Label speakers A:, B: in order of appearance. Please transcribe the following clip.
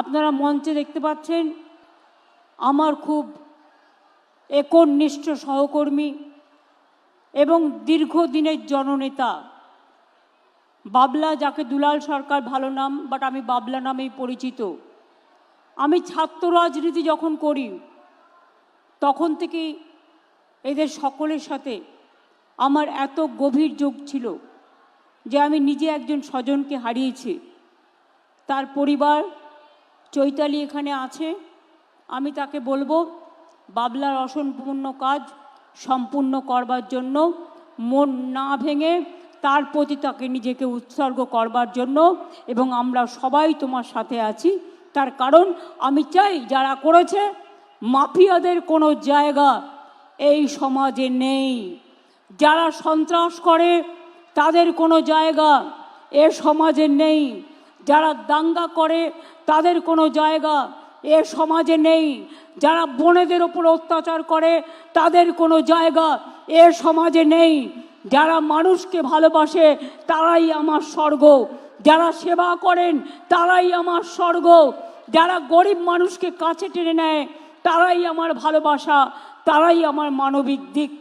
A: আপনারা মঞ্চে দেখতে পাচ্ছেন আমার খুব একনিষ্ঠ সহকর্মী এবং দীর্ঘদিনের জননেতা বাবলা, যাকে দুলাল সরকার ভালো নাম, বাট আমি বাবলা নামেই পরিচিত। আমি ছাত্র রাজনীতি যখন করি তখন থেকেই এদের সকলের সাথে আমার এত গভীর যোগ ছিল যে আমি নিজে একজন স্বজনকে হারিয়েছি। তার পরিবার চৈতালি এখানে আছে। আমি তাকে বলবো বাবলার অসম্পূর্ণ কাজ সম্পূর্ণ করবার জন্য, মন না ভেঙে তার প্রতি তাকে নিজেকে উৎসর্গ করবার জন্য, এবং আমরা সবাই তোমার সাথে আছি। তার কারণ আমি চাই যারা করেছে মাফিয়াদের কোনো জায়গা এই সমাজে নেই, যারা সন্ত্রাস করে তাদের কোনো জায়গা এ সমাজে নেই, যারা দাঙ্গা করে তাদের কোনো জায়গা এ সমাজে নেই, যারা বোনেদের ওপর অত্যাচার করে তাদের কোনো জায়গা এ সমাজে নেই, যারা মানুষকে ভালোবাসে তারাই আমার স্বর্গ, যারা সেবা করেন তারাই আমার স্বর্গ, যারা গরিব মানুষকে কাছে টেনে নেয় তারাই আমার ভালোবাসা, তারাই আমার মানবিক দিক।